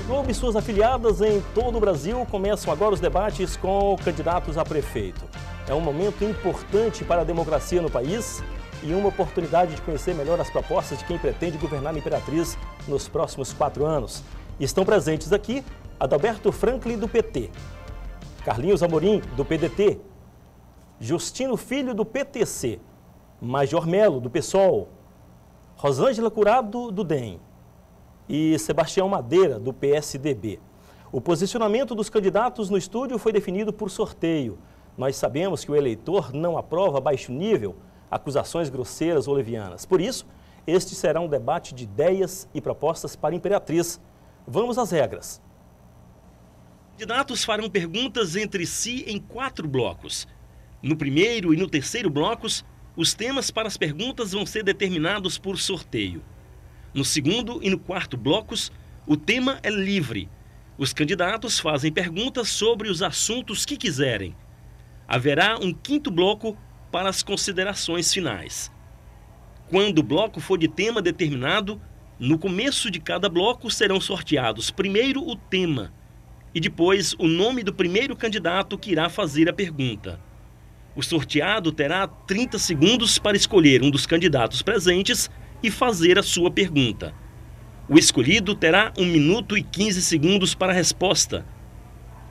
Globo e suas afiliadas em todo o Brasil começam agora os debates com candidatos a prefeito. É um momento importante para a democracia no país e uma oportunidade de conhecer melhor as propostas de quem pretende governar a Imperatriz nos próximos 4 anos. Estão presentes aqui Adalberto Franklin, do PT, Carlinhos Amorim, do PDT, Justino Filho, do PTC, Major Melo, do PSOL, Rosângela Curado, do DEM e Sebastião Madeira, do PSDB. O posicionamento dos candidatos no estúdio foi definido por sorteio. Nós sabemos que o eleitor não aprova a baixo nível acusações grosseiras ou levianas. Por isso, este será um debate de ideias e propostas para a Imperatriz. Vamos às regras. Os candidatos farão perguntas entre si em 4 blocos. No primeiro e no terceiro blocos, os temas para as perguntas vão ser determinados por sorteio. No segundo e no quarto blocos, o tema é livre. Os candidatos fazem perguntas sobre os assuntos que quiserem. Haverá um quinto bloco para as considerações finais. Quando o bloco for de tema determinado, no começo de cada bloco serão sorteados primeiro o tema e depois o nome do primeiro candidato que irá fazer a pergunta. O sorteado terá 30 segundos para escolher um dos candidatos presentes e fazer a sua pergunta. O escolhido terá 1 minuto e 15 segundos para a resposta.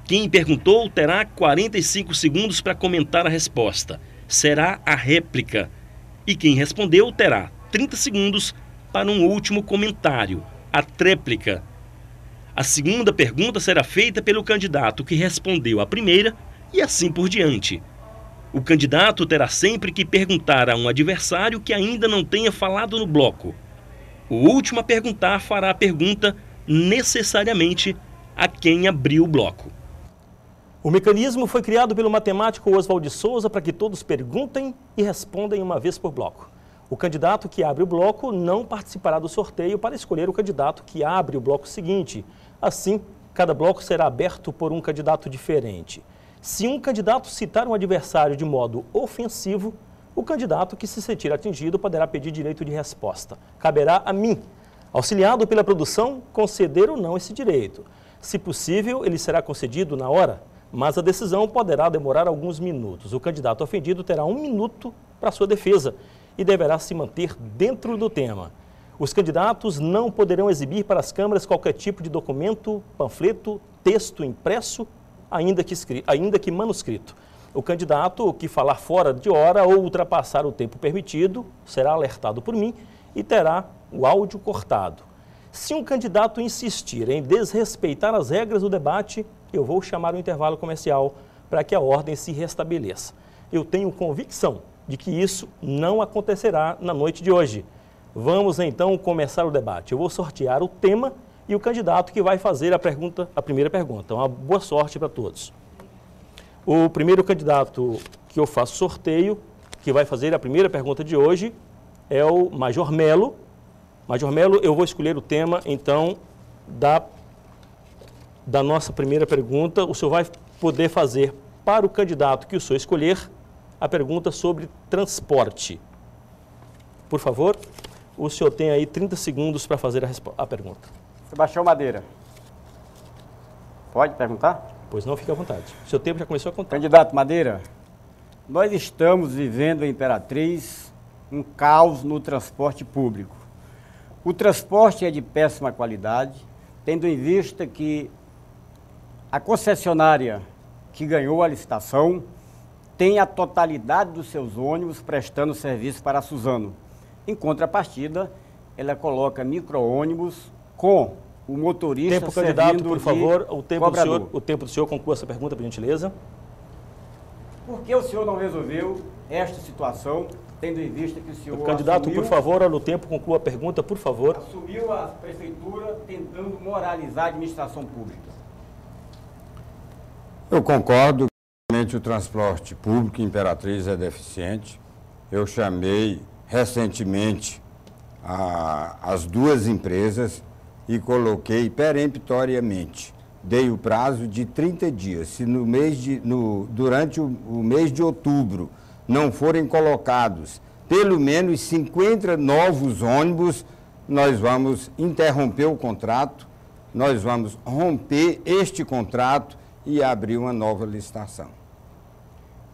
Quem perguntou terá 45 segundos para comentar a resposta. Será a réplica. E quem respondeu terá 30 segundos para um último comentário, a tréplica. A segunda pergunta será feita pelo candidato que respondeu a primeira e assim por diante. O candidato terá sempre que perguntar a um adversário que ainda não tenha falado no bloco. O último a perguntar fará a pergunta necessariamente a quem abriu o bloco. O mecanismo foi criado pelo matemático Oswald de Souza para que todos perguntem e respondem uma vez por bloco. O candidato que abre o bloco não participará do sorteio para escolher o candidato que abre o bloco seguinte. Assim, cada bloco será aberto por um candidato diferente. Se um candidato citar um adversário de modo ofensivo, o candidato que se sentir atingido poderá pedir direito de resposta. Caberá a mim, auxiliado pela produção, conceder ou não esse direito. Se possível, ele será concedido na hora, mas a decisão poderá demorar alguns minutos. O candidato ofendido terá 1 minuto para sua defesa e deverá se manter dentro do tema. Os candidatos não poderão exibir para as câmaras qualquer tipo de documento, panfleto, texto impresso, ainda que manuscrito. O candidato que falar fora de hora ou ultrapassar o tempo permitido será alertado por mim e terá o áudio cortado. Se um candidato insistir em desrespeitar as regras do debate, eu vou chamar o intervalo comercial para que a ordem se restabeleça. Eu tenho convicção de que isso não acontecerá na noite de hoje. Vamos então começar o debate. Eu vou sortear o tema e o candidato que vai fazer a primeira pergunta. Uma boa sorte para todos. O primeiro candidato que eu faço sorteio, que vai fazer a primeira pergunta de hoje, é o Major Melo. Major Melo, eu vou escolher o tema, então, da nossa primeira pergunta. O senhor vai poder fazer para o candidato que o senhor escolher a pergunta sobre transporte. Por favor, o senhor tem aí 30 segundos para fazer a pergunta. Sebastião Madeira. Pode perguntar? Pois não, fique à vontade. O seu tempo já começou a contar. Candidato Madeira, nós estamos vivendo em Imperatriz um caos no transporte público. O transporte é de péssima qualidade, tendo em vista que a concessionária que ganhou a licitação tem a totalidade dos seus ônibus prestando serviço para a Suzano. Em contrapartida, ela coloca micro-ônibus com o motorista tempo, candidato, por favor, cobrador. O tempo do senhor, conclua essa pergunta, por gentileza. Por que o senhor não resolveu esta situação, tendo em vista que o senhor candidato, por favor, olha o tempo, conclua a pergunta, por favor. Assumiu a prefeitura tentando moralizar a administração pública? Eu concordo que o transporte público em Imperatriz é deficiente. Eu chamei recentemente as 2 empresas e coloquei peremptoriamente. Dei o prazo de 30 dias. Se durante o mês de outubro não forem colocados pelo menos 50 novos ônibus, nós vamos interromper o contrato nós vamos romper este contrato e abrir uma nova licitação.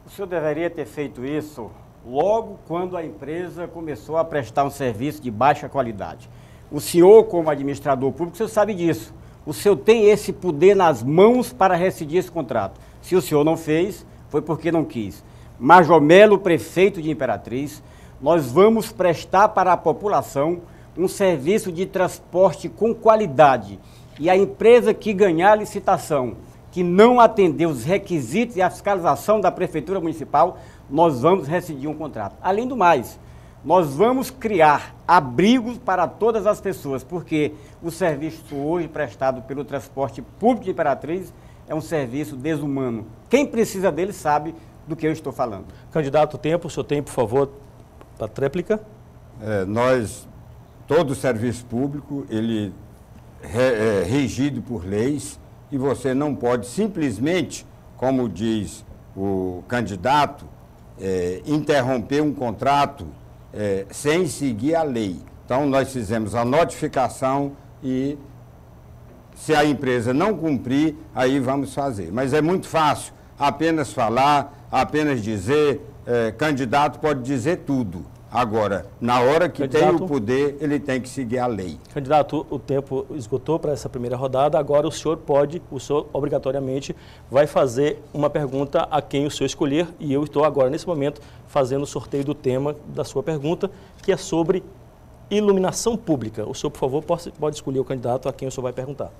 O senhor deveria ter feito isso logo quando a empresa começou a prestar um serviço de baixa qualidade. O senhor, como administrador público, o senhor sabe disso. O senhor tem esse poder nas mãos para rescindir esse contrato. Se o senhor não fez, foi porque não quis. Major Melo, prefeito de Imperatriz, nós vamos prestar para a população um serviço de transporte com qualidade. E a empresa que ganhar a licitação, que não atender os requisitos e a fiscalização da Prefeitura Municipal, nós vamos rescindir um contrato. Além do mais, nós vamos criar abrigos para todas as pessoas, porque o serviço hoje prestado pelo transporte público de Imperatriz é um serviço desumano. Quem precisa dele sabe do que eu estou falando. Candidato, o senhor tem, por favor, para a tréplica. Todo serviço público, ele é regido por leis e você não pode simplesmente, como diz o candidato, interromper um contrato sem seguir a lei. Então, nós fizemos a notificação e, se a empresa não cumprir, aí vamos fazer. Mas é muito fácil apenas falar, apenas dizer, candidato pode dizer tudo. Agora, na hora que tem o poder, ele tem que seguir a lei. Candidato, o tempo esgotou para essa primeira rodada, agora o senhor obrigatoriamente vai fazer uma pergunta a quem o senhor escolher, e eu estou agora, nesse momento, fazendo o sorteio do tema da sua pergunta, que é sobre iluminação pública. O senhor, por favor, pode escolher o candidato a quem o senhor vai perguntar.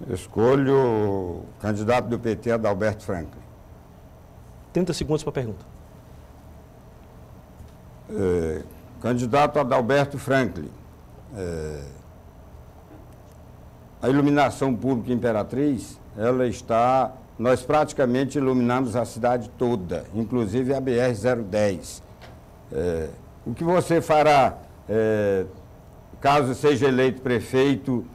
Eu escolho o candidato do PT, Adalberto Franklin. 30 segundos para a pergunta. Candidato Adalberto Franklin, a iluminação pública Imperatriz, nós praticamente iluminamos a cidade toda, inclusive a BR-010. O que você fará, caso seja eleito prefeito,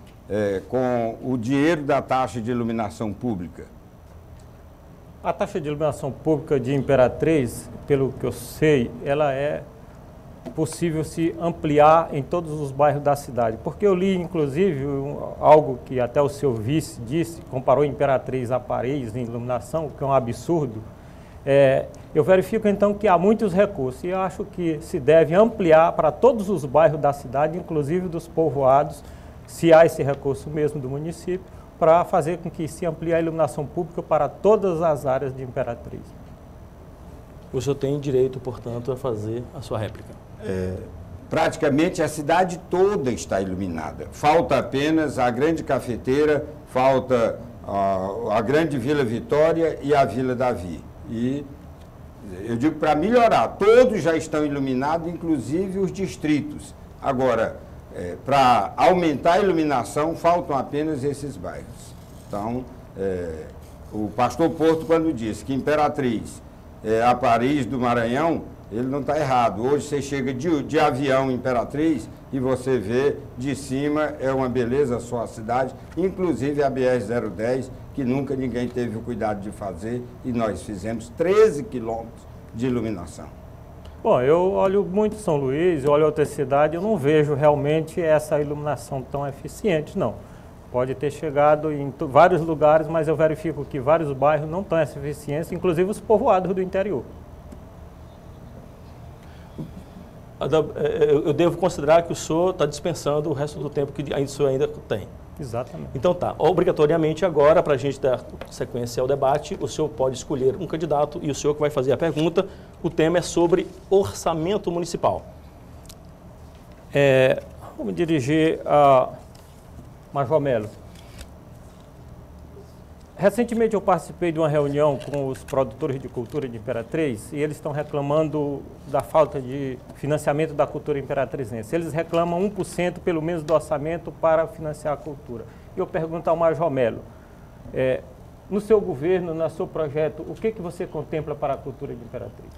com o dinheiro da taxa de iluminação pública? A taxa de iluminação pública de Imperatriz, pelo que eu sei, ela é possível se ampliar em todos os bairros da cidade. Porque eu li, inclusive, algo que até o seu vice disse, comparou Imperatriz a Paris em iluminação, que é um absurdo. Eu verifico, então, que há muitos recursos e eu acho que se deve ampliar para todos os bairros da cidade, inclusive dos povoados, se há esse recurso mesmo do município, para fazer com que se amplie a iluminação pública para todas as áreas de Imperatriz. O senhor tem direito, portanto, a fazer a sua réplica. Praticamente a cidade toda está iluminada. Falta apenas a grande cafeteira, falta a grande Vila Vitória e a Vila Davi. E eu digo para melhorar, todos já estão iluminados, inclusive os distritos. Agora, para aumentar a iluminação, faltam apenas esses bairros. Então, o pastor Porto, quando disse que Imperatriz é a Paris do Maranhão, ele não está errado. Hoje você chega de avião em Imperatriz e você vê de cima, é uma beleza só a cidade, inclusive a BR-010, que nunca ninguém teve o cuidado de fazer, e nós fizemos 13 quilômetros de iluminação. Bom, eu olho muito São Luís, eu olho outra cidade, eu não vejo realmente essa iluminação tão eficiente, não. Pode ter chegado em vários lugares, mas eu verifico que vários bairros não têm essa eficiência, inclusive os povoados do interior. Eu devo considerar que o senhor está dispensando o resto do tempo que o senhor ainda tem. Exatamente. Então tá, obrigatoriamente agora, para a gente dar sequência ao debate, o senhor pode escolher um candidato e o senhor que vai fazer a pergunta. O tema é sobre orçamento municipal. Vou me dirigir a Major Melo. Recentemente eu participei de uma reunião com os produtores de cultura de Imperatriz e eles estão reclamando da falta de financiamento da cultura imperatrizense. Eles reclamam 1% pelo menos do orçamento para financiar a cultura. E eu pergunto ao Major Melo, no seu governo, no seu projeto, o que você contempla para a cultura de Imperatriz?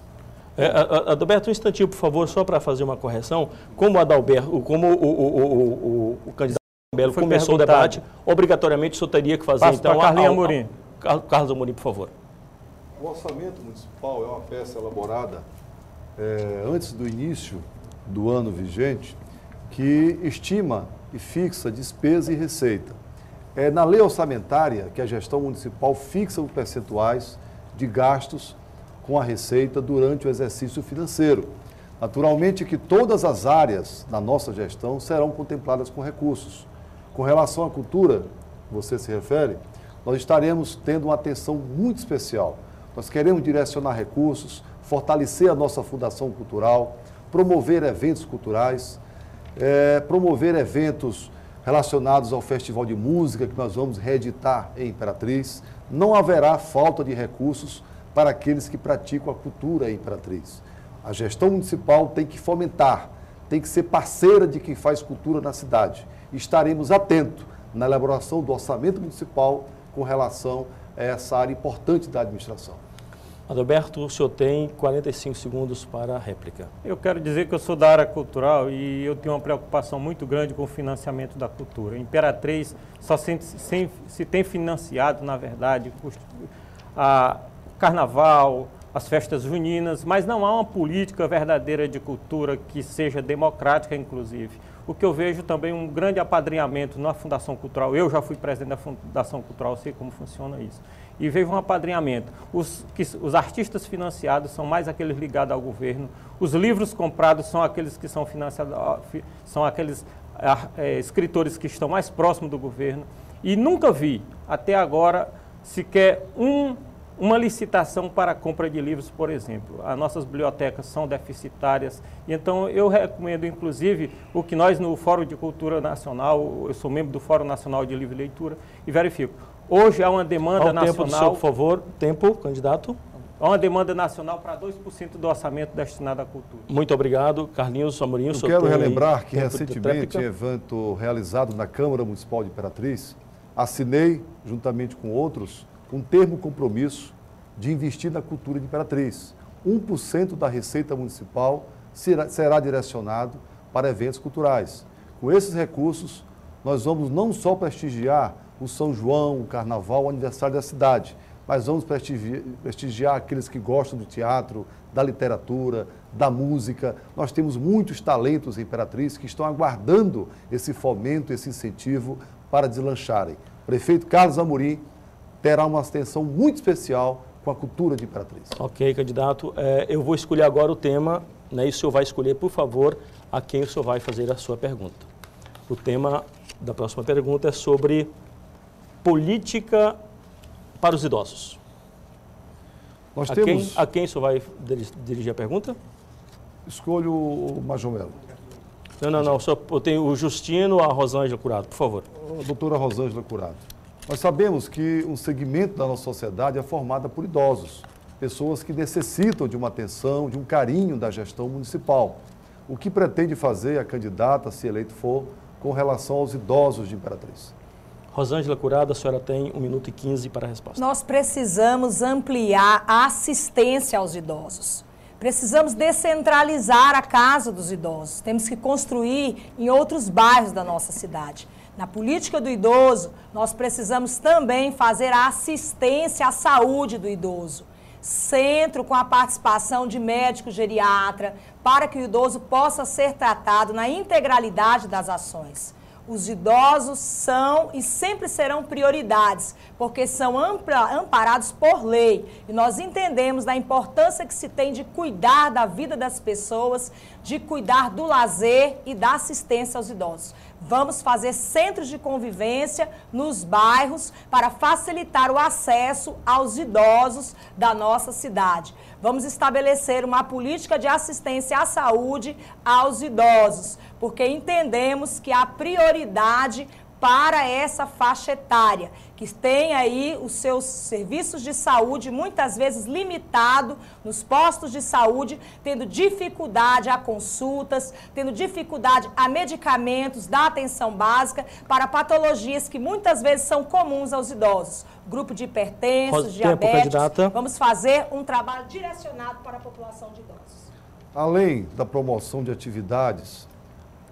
Adalberto, um instantinho, por favor, só para fazer uma correção. Como o candidato Melo começou o debate, obrigatoriamente o senhor teria que fazer, então, Carlinhos Amorim. Carlos Amorim, por favor. O orçamento municipal é uma peça elaborada antes do início do ano vigente, que estima e fixa despesa e receita. É na lei orçamentária que a gestão municipal fixa os percentuais de gastos com a receita durante o exercício financeiro. Naturalmente que todas as áreas da nossa gestão serão contempladas com recursos. Com relação à cultura, você se refere, nós estaremos tendo uma atenção muito especial. Nós queremos direcionar recursos, fortalecer a nossa fundação cultural, promover eventos culturais, promover eventos relacionados ao Festival de Música, que nós vamos reeditar em Imperatriz. Não haverá falta de recursos para aqueles que praticam a cultura em Imperatriz. A gestão municipal tem que fomentar, tem que ser parceira de quem faz cultura na cidade. Estaremos atentos na elaboração do orçamento municipal com relação a essa área importante da administração. Adalberto, o senhor tem 45 segundos para a réplica. Eu quero dizer que eu sou da área cultural e eu tenho uma preocupação muito grande com o financiamento da cultura. Imperatriz só se tem financiado, na verdade, a carnaval, as festas juninas, mas não há uma política verdadeira de cultura que seja democrática, inclusive. O que eu vejo também um grande apadrinhamento na Fundação Cultural. Eu já fui presidente da Fundação Cultural, sei como funciona isso. E vejo um apadrinhamento. Os artistas financiados são mais aqueles ligados ao governo. Os livros comprados são aqueles que são financiados, são aqueles escritores que estão mais próximos do governo. E nunca vi, até agora, sequer uma licitação para a compra de livros, por exemplo. As nossas bibliotecas são deficitárias, e então eu recomendo, inclusive, o que nós no Fórum de Cultura Nacional, eu sou membro do Fórum Nacional de Livro e Leitura, e verifico. Hoje há uma demanda nacional... Tempo do senhor, por favor. Tempo, candidato. Há uma demanda nacional para 2% do orçamento destinado à cultura. Muito obrigado. Carlinhos Amorim, eu quero relembrar que recentemente, em evento realizado na Câmara Municipal de Imperatriz, assinei, juntamente com outros, um termo compromisso de investir na cultura de Imperatriz. 1% da receita municipal será direcionado para eventos culturais. Com esses recursos, nós vamos não só prestigiar o São João, o Carnaval, o aniversário da cidade, mas vamos prestigiar aqueles que gostam do teatro, da literatura, da música. Nós temos muitos talentos em Imperatriz que estão aguardando esse fomento, esse incentivo para deslancharem. O prefeito Carlos Amorim terá uma atenção muito especial com a cultura de Imperatriz. Ok, candidato. Eu vou escolher agora o tema, né, e o senhor vai escolher, por favor, a quem o senhor vai fazer a sua pergunta. O tema da próxima pergunta é sobre política para os idosos. A quem o senhor vai dirigir a pergunta? Escolho o Major Melo. Não. Eu tenho o Justino, a Rosângela Curado, por favor. A doutora Rosângela Curado. Nós sabemos que um segmento da nossa sociedade é formado por idosos, pessoas que necessitam de uma atenção, de um carinho da gestão municipal. O que pretende fazer a candidata, se eleito for, com relação aos idosos de Imperatriz? Rosângela Curado, a senhora tem 1 minuto e 15 para a resposta. Nós precisamos ampliar a assistência aos idosos. Precisamos descentralizar a casa dos idosos. Temos que construir em outros bairros da nossa cidade. Na política do idoso, nós precisamos também fazer a assistência à saúde do idoso. Centro com a participação de médico geriatra, para que o idoso possa ser tratado na integralidade das ações. Os idosos são e sempre serão prioridades, porque são amparados por lei. E nós entendemos da importância que se tem de cuidar da vida das pessoas, de cuidar do lazer e da assistência aos idosos. Vamos fazer centros de convivência nos bairros para facilitar o acesso aos idosos da nossa cidade. Vamos estabelecer uma política de assistência à saúde aos idosos, porque entendemos que a prioridade para essa faixa etária, que tem aí os seus serviços de saúde muitas vezes limitado nos postos de saúde, tendo dificuldade a consultas, tendo dificuldade a medicamentos da atenção básica para patologias que muitas vezes são comuns aos idosos. Grupo de hipertensos, diabéticos. Vamos fazer um trabalho direcionado para a população de idosos. Além da promoção de atividades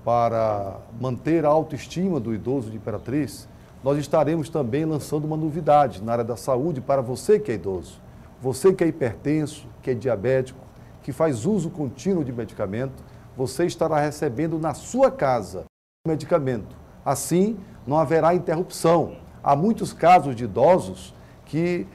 para manter a autoestima do idoso de Imperatriz, nós estaremos também lançando uma novidade na área da saúde para você que é idoso. Você que é hipertenso, que é diabético, que faz uso contínuo de medicamento, você estará recebendo na sua casa o medicamento. Assim, não haverá interrupção. Há muitos casos de idosos que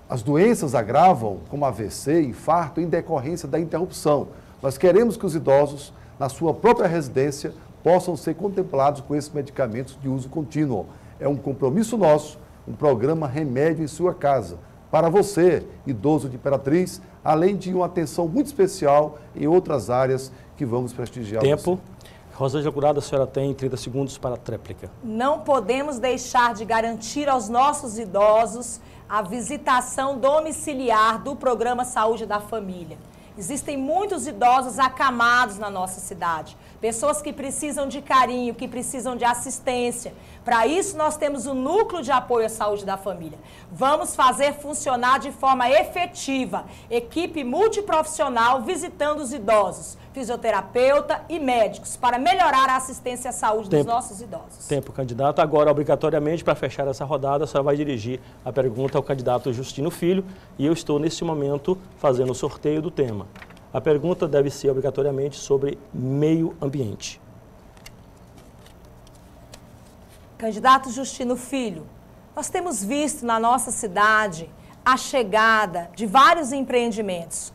as doenças agravam, como AVC, infarto, em decorrência da interrupção. Nós queremos que os idosos, na sua própria residência, possam ser contemplados com esses medicamentos de uso contínuo. É um compromisso nosso, um programa Remédio em Sua Casa, para você, idoso de Imperatriz, além de uma atenção muito especial em outras áreas que vamos prestigiar. Tempo. Rosângela Curado, a senhora tem 30 segundos para a tréplica. Não podemos deixar de garantir aos nossos idosos a visitação domiciliar do Programa Saúde da Família. Existem muitos idosos acamados na nossa cidade, pessoas que precisam de carinho, que precisam de assistência. Para isso, nós temos o Núcleo de Apoio à Saúde da Família. Vamos fazer funcionar de forma efetiva, equipe multiprofissional visitando os idosos, fisioterapeuta e médicos, para melhorar a assistência à saúde dos nossos idosos. Tempo, candidato. Agora, obrigatoriamente, para fechar essa rodada, a senhora vai dirigir a pergunta ao candidato Justino Filho e eu estou, neste momento, fazendo o sorteio do tema. A pergunta deve ser, obrigatoriamente, sobre meio ambiente. Candidato Justino Filho, nós temos visto na nossa cidade a chegada de vários empreendimentos.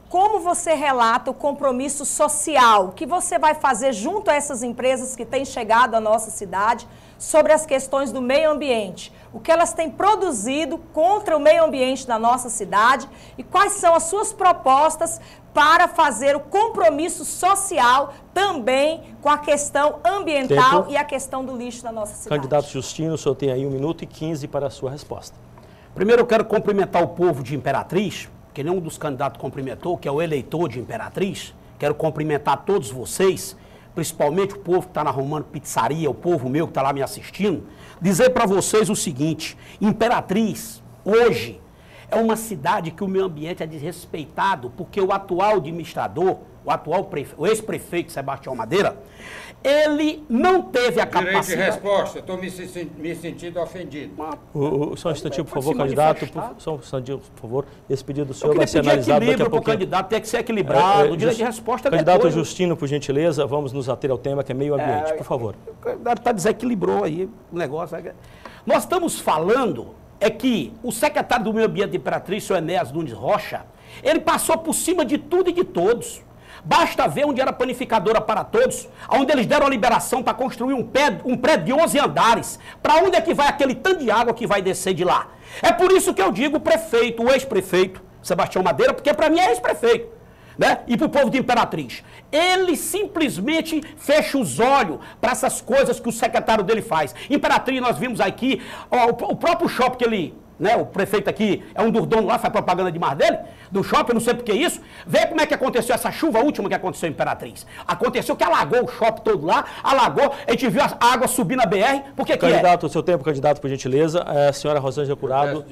Como você relata o compromisso social que você vai fazer junto a essas empresas que têm chegado à nossa cidade sobre as questões do meio ambiente? O que elas têm produzido contra o meio ambiente na nossa cidade e quais são as suas propostas para fazer o compromisso social também com a questão ambiental e a questão do lixo na nossa cidade? Candidato Justino, o senhor tem aí 1 minuto e 15 para a sua resposta. Primeiro eu quero cumprimentar o povo de Imperatriz, que nenhum dos candidatos cumprimentou, que é o eleitor de Imperatriz. Quero cumprimentar todos vocês, principalmente o povo que está na Romano Pizzaria, o povo meu que está lá me assistindo. Dizer para vocês o seguinte: Imperatriz, hoje, é uma cidade que o meio ambiente é desrespeitado, porque o atual administrador, o ex-prefeito Sebastião Madeira, ele não teve a capacidade... Direito de resposta, estou me sentindo ofendido. Só um instantinho, por favor, candidato. Só um instantinho, por favor. Esse pedido do senhor vai ser analisado daqui a pouco. O candidato tem que ser equilibrado, o direito de resposta é candidato depois. Justino, por gentileza, vamos nos ater ao tema, que é meio ambiente, por favor. O candidato está desequilibrou aí o negócio. Nós estamos falando que o secretário do Meio Ambiente de Imperatriz, o senhor Enéas Nunes Rocha, ele passou por cima de tudo e de todos. Basta ver onde era panificadora para todos, onde eles deram a liberação para construir um prédio de 11 andares. Para onde é que vai aquele tanto de água que vai descer de lá? É por isso que eu digo o prefeito, o ex-prefeito, Sebastião Madeira, porque para mim é ex-prefeito, né? E para o povo de Imperatriz. Ele simplesmente fecha os olhos para essas coisas que o secretário dele faz. Imperatriz, nós vimos aqui, ó, o próprio shopping que ele... Né, o prefeito aqui é um dos donos lá, faz propaganda demais dele, do shopping, não sei por que isso. Vê como é que aconteceu essa chuva última que aconteceu em Imperatriz. Aconteceu que alagou o shopping todo lá, alagou, a gente viu a água subir na BR, porque candidato, o seu tempo, candidato, por gentileza. A senhora Rosângela Curado,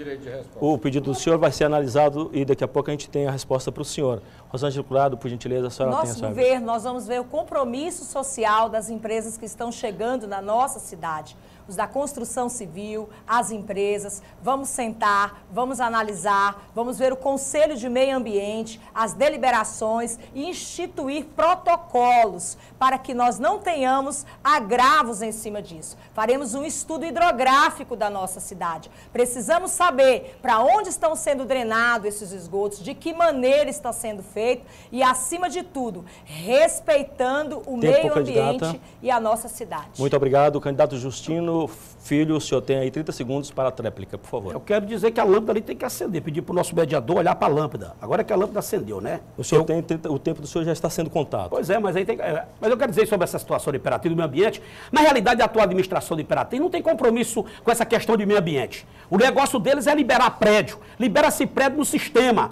o pedido do senhor vai ser analisado e daqui a pouco a gente tem a resposta para o senhor. Rosângela Curado, por gentileza, a senhora tem a sua vez. Nós vamos ver o compromisso social das empresas que estão chegando na nossa cidade. Os da construção civil, as empresas, vamos sentar, vamos analisar, vamos ver o Conselho de Meio Ambiente, as deliberações e instituir protocolos para que nós não tenhamos agravos em cima disso. Faremos um estudo hidrográfico da nossa cidade. Precisamos saber para onde estão sendo drenados esses esgotos, de que maneira está sendo feito e, acima de tudo, respeitando o meio ambiente e a nossa cidade. Muito obrigado, candidato Justino Filho, o senhor tem aí 30 segundos para a tréplica, por favor. Eu quero dizer que a lâmpada ali tem que acender, pedir para o nosso mediador olhar para a lâmpada. Agora que a lâmpada acendeu, né? O senhor tem 30, o tempo do senhor já está sendo contado. Pois é, mas aí tem mas eu quero dizer sobre essa situação de Imperatriz do meio ambiente. Na realidade, a atual administração de Imperatriz não tem compromisso com essa questão de meio ambiente. O negócio deles é liberar prédio. Libera-se prédio no sistema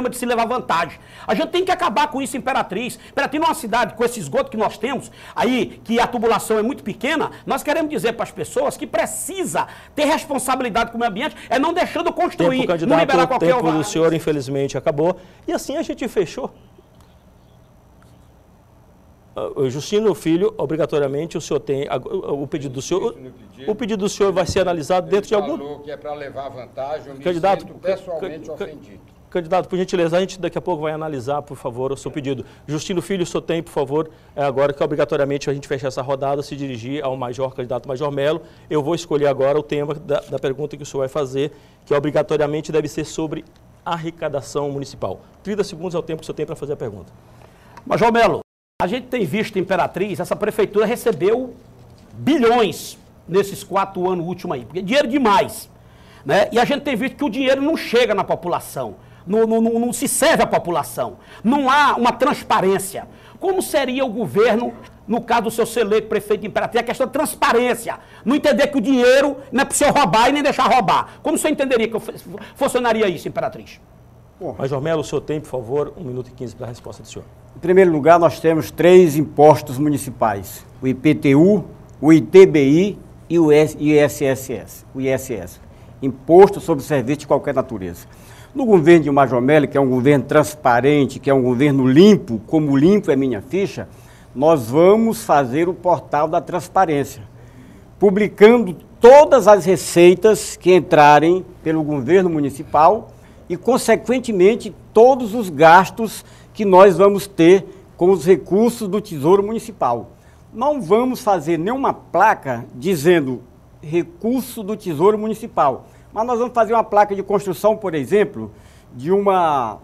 de se levar vantagem. A gente tem que acabar com isso em Imperatriz. Imperatriz não é uma cidade com esse esgoto que nós temos, aí que a tubulação é muito pequena. Nós queremos dizer para as pessoas que precisa ter responsabilidade com o meio ambiente, é não deixando construir, não liberar qualquer... O tempo do senhor, infelizmente, acabou. E assim a gente fechou. Justino Filho, obrigatoriamente, o senhor tem o pedido do senhor. O pedido do senhor vai ser analisado dentro de algum... Ele falou que é para levar vantagem, eu me candidato, sinto pessoalmente ofendido. Candidato, por gentileza, a gente daqui a pouco vai analisar, por favor, o seu pedido. Justino Filho, o senhor tem, por favor, agora que obrigatoriamente a gente fecha essa rodada, se dirigir ao candidato Major Melo. Eu vou escolher agora o tema da pergunta que o senhor vai fazer, que obrigatoriamente deve ser sobre arrecadação municipal. 30 segundos é o tempo que o senhor tem para fazer a pergunta. Major Melo, a gente tem visto em Imperatriz, essa prefeitura recebeu bilhões nesses 4 anos últimos aí, porque é dinheiro demais, né? E a gente tem visto que o dinheiro não chega na população. Não se serve à população, não há uma transparência. Como seria o governo, no caso do seu ser eleito prefeito de Imperatriz, a questão da transparência, não entender que o dinheiro não é para o senhor roubar e nem deixar roubar. Como o senhor entenderia que funcionaria isso, Imperatriz? Major Melo, o senhor tem, por favor, 1 minuto e 15 para a resposta do senhor. Em primeiro lugar, nós temos 3 impostos municipais, o IPTU, o ITBI e o ISS, Imposto sobre Serviço de Qualquer Natureza. No governo de Major Melo, que é um governo transparente, que é um governo limpo, como limpo é minha ficha, nós vamos fazer o portal da transparência, publicando todas as receitas que entrarem pelo governo municipal e, consequentemente, todos os gastos que nós vamos ter com os recursos do Tesouro Municipal. Não vamos fazer nenhuma placa dizendo recurso do Tesouro Municipal, mas nós vamos fazer uma placa de construção, por exemplo, de uma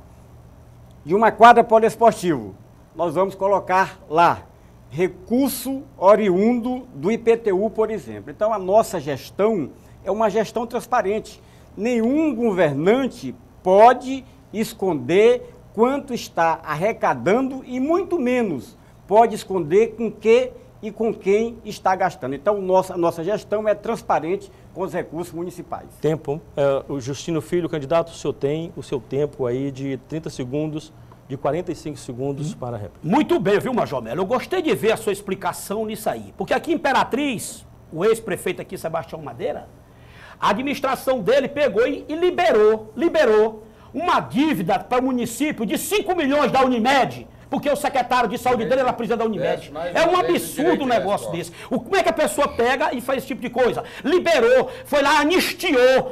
quadra poliesportivo. Nós vamos colocar lá recurso oriundo do IPTU, por exemplo. Então, a nossa gestão é uma gestão transparente. Nenhum governante pode esconder quanto está arrecadando e muito menos pode esconder com que e com quem está gastando. Então, a nossa gestão é transparente com os recursos municipais. Tempo. O Justino Filho, candidato, o senhor tem o seu tempo aí de 30 segundos, de 45 segundos para a réplica. Muito bem, viu, Major Melo? Eu gostei de ver a sua explicação nisso aí. Porque aqui em Imperatriz, o ex-prefeito aqui, Sebastião Madeira, a administração dele pegou e liberou uma dívida para o município de 5 milhões da Unimed, porque o secretário de saúde dele era presidente da Unimed. É um absurdo um negócio desse. Como é que a pessoa pega e faz esse tipo de coisa? Liberou, foi lá, anistiou,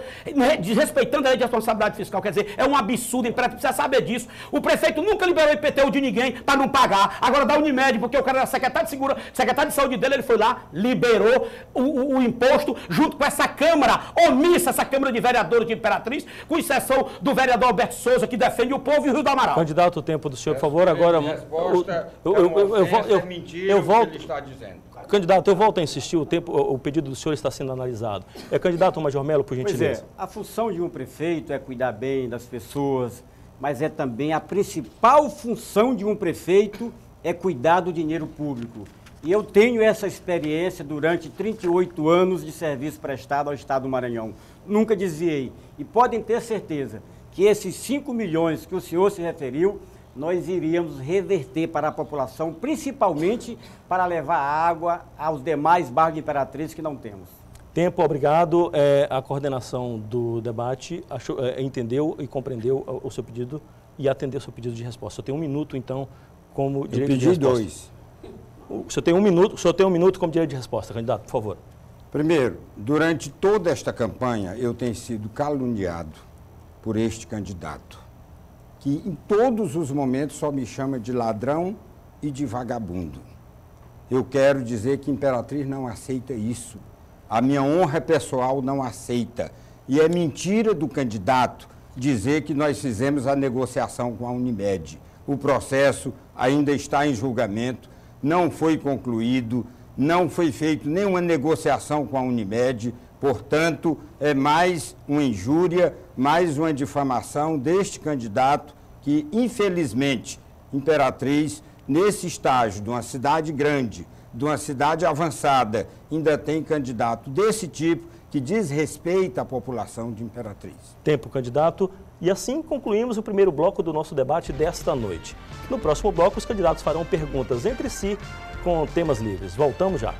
desrespeitando a lei de responsabilidade fiscal. Quer dizer, é um absurdo, o prefeito precisa saber disso. O prefeito nunca liberou o IPTU de ninguém para não pagar. Agora da Unimed, porque o cara era secretário de saúde dele, ele foi lá, liberou o imposto junto com essa Câmara omissa, essa Câmara de Vereadores de Imperatriz, com exceção do vereador Alberto Souza, que defende o povo e o Rio do Amaral. Candidato, o tempo do senhor, por favor, agora... Eu volto. Que ele está dizendo. Candidato, eu volto a insistir, o pedido do senhor está sendo analisado. Candidato Major Melo, por gentileza. Pois é, a função de um prefeito é cuidar bem das pessoas, mas é também a principal função de um prefeito é cuidar do dinheiro público. E eu tenho essa experiência durante 38 anos de serviço prestado ao Estado do Maranhão. Nunca desviei. E podem ter certeza que esses 5 milhões que o senhor se referiu, nós iríamos reverter para a população, principalmente para levar água aos demais bairros de Imperatriz que não temos. Tempo, obrigado. A coordenação do debate entendeu e compreendeu o seu pedido e atendeu o seu pedido de resposta. Eu tenho 1 minuto, então, como direito de resposta. Eu pedi 2. O senhor tem um minuto como direito de resposta, candidato, por favor. Primeiro, durante toda esta campanha, eu tenho sido caluniado por este candidato, que em todos os momentos só me chama de ladrão e de vagabundo. Eu quero dizer que Imperatriz não aceita isso. A minha honra pessoal não aceita. E é mentira do candidato dizer que nós fizemos a negociação com a Unimed. O processo ainda está em julgamento, não foi concluído, não foi feita nenhuma negociação com a Unimed. Portanto, é mais uma injúria, mais uma difamação deste candidato que, infelizmente, Imperatriz, nesse estágio de uma cidade grande, de uma cidade avançada, ainda tem candidato desse tipo que desrespeita a população de Imperatriz. Tempo, candidato. E assim concluímos o primeiro bloco do nosso debate desta noite. No próximo bloco, os candidatos farão perguntas entre si com temas livres. Voltamos já.